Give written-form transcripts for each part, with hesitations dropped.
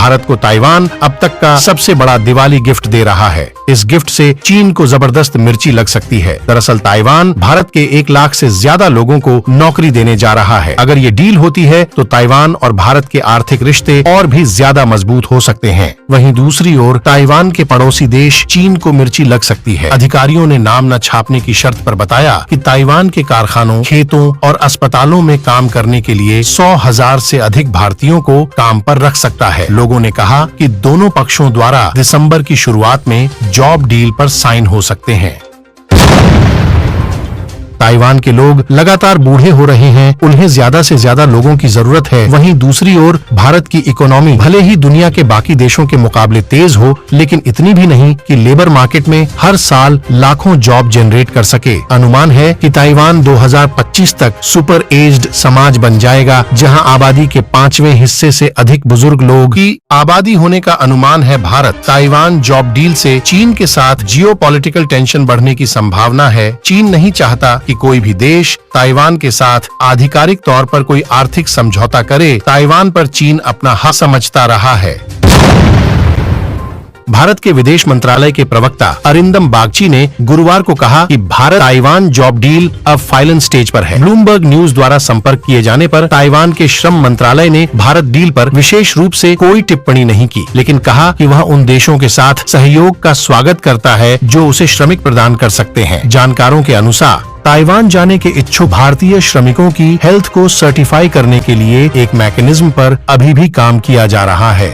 भारत को ताइवान अब तक का सबसे बड़ा दिवाली गिफ्ट दे रहा है। इस गिफ्ट से चीन को जबरदस्त मिर्ची लग सकती है। दरअसल ताइवान भारत के 1 लाख से ज्यादा लोगों को नौकरी देने जा रहा है। अगर ये डील होती है तो ताइवान और भारत के आर्थिक रिश्ते और भी ज्यादा मजबूत हो सकते हैं। वहीं दूसरी ओर ताइवान के पड़ोसी देश चीन को मिर्ची लग सकती है। अधिकारियों ने नाम न छापने की शर्त पर बताया कि ताइवान के कारखानों, खेतों और अस्पतालों में काम करने के लिए 100,000 से अधिक भारतीयों को काम पर रख सकता है। लोगों ने कहा कि दोनों पक्षों द्वारा दिसंबर की शुरुआत में जॉब डील पर साइन हो सकते हैं। ताइवान के लोग लगातार बूढ़े हो रहे हैं, उन्हें ज्यादा से ज्यादा लोगों की जरूरत है। वहीं दूसरी ओर भारत की इकोनॉमी भले ही दुनिया के बाकी देशों के मुकाबले तेज हो, लेकिन इतनी भी नहीं कि लेबर मार्केट में हर साल लाखों जॉब जनरेट कर सके। अनुमान है कि ताइवान 2025 तक सुपर एज्ड समाज बन जाएगा, जहां आबादी के 5वें हिस्से से अधिक बुजुर्ग लोग की आबादी होने का अनुमान है। भारत ताइवान जॉब डील से चीन के साथ जियोपॉलिटिकल टेंशन बढ़ने की संभावना है। चीन नहीं चाहता कि कोई भी देश ताइवान के साथ आधिकारिक तौर पर कोई आर्थिक समझौता करे। ताइवान पर चीन अपना हक समझता रहा है। भारत के विदेश मंत्रालय के प्रवक्ता अरिंदम बागची ने गुरुवार को कहा कि भारत ताइवान जॉब डील अब फाइनल स्टेज पर है। ब्लूमबर्ग न्यूज द्वारा संपर्क किए जाने पर ताइवान के श्रम मंत्रालय ने भारत डील पर विशेष रूप से कोई टिप्पणी नहीं की, लेकिन कहा कि वह उन देशों के साथ सहयोग का स्वागत करता है जो उसे श्रमिक प्रदान कर सकते हैं। जानकारों के अनुसार ताइवान जाने के इच्छुक भारतीय श्रमिकों की हेल्थ को सर्टिफाई करने के लिए एक मैकेनिज्म पर अभी भी काम किया जा रहा है।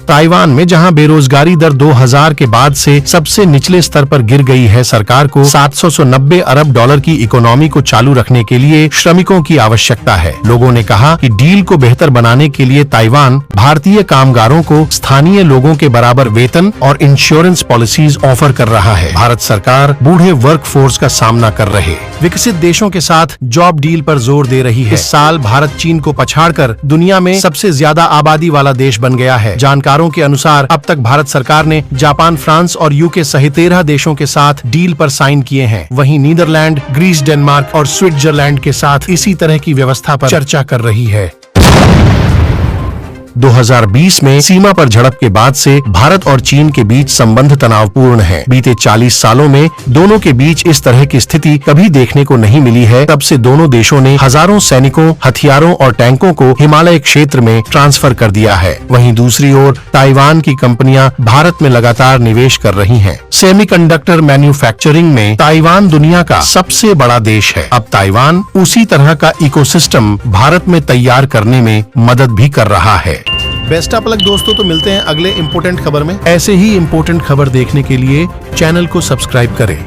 ताइवान में जहां बेरोजगारी दर 2000 के बाद से सबसे निचले स्तर पर गिर गई है, सरकार को 790 अरब डॉलर की इकोनॉमी को चालू रखने के लिए श्रमिकों की आवश्यकता है। लोगों ने कहा कि डील को बेहतर बनाने के लिए ताइवान भारतीय कामगारों को स्थानीय लोगों के बराबर वेतन और इंश्योरेंस पॉलिसीज ऑफर कर रहा है। भारत सरकार बूढ़े वर्क फोर्स का सामना कर रहे विकसित देशों के साथ जॉब डील पर जोर दे रही है। इस साल भारत चीन को पछाड़कर दुनिया में सबसे ज्यादा आबादी वाला देश बन गया है। जानकारों के अनुसार अब तक भारत सरकार ने जापान, फ्रांस और यूके सहित 13 देशों के साथ डील पर साइन किए हैं। वहीं नीदरलैंड, ग्रीस, डेनमार्क और स्विट्जरलैंड के साथ इसी तरह की व्यवस्था पर चर्चा कर रही है। 2020 में सीमा पर झड़प के बाद से भारत और चीन के बीच संबंध तनावपूर्ण है। बीते 40 सालों में दोनों के बीच इस तरह की स्थिति कभी देखने को नहीं मिली है। तब से दोनों देशों ने हजारों सैनिकों, हथियारों और टैंकों को हिमालय क्षेत्र में ट्रांसफर कर दिया है। वहीं दूसरी ओर ताइवान की कंपनियां भारत में लगातार निवेश कर रही हैं। सेमीकंडक्टर मैन्युफैक्चरिंग में ताइवान दुनिया का सबसे बड़ा देश है। अब ताइवान उसी तरह का इकोसिस्टम भारत में तैयार करने में मदद भी कर रहा है। बेस्ट ऑफ लक दोस्तों, तो मिलते हैं अगले इम्पोर्टेंट खबर में। ऐसे ही इम्पोर्टेंट खबर देखने के लिए चैनल को सब्सक्राइब करें।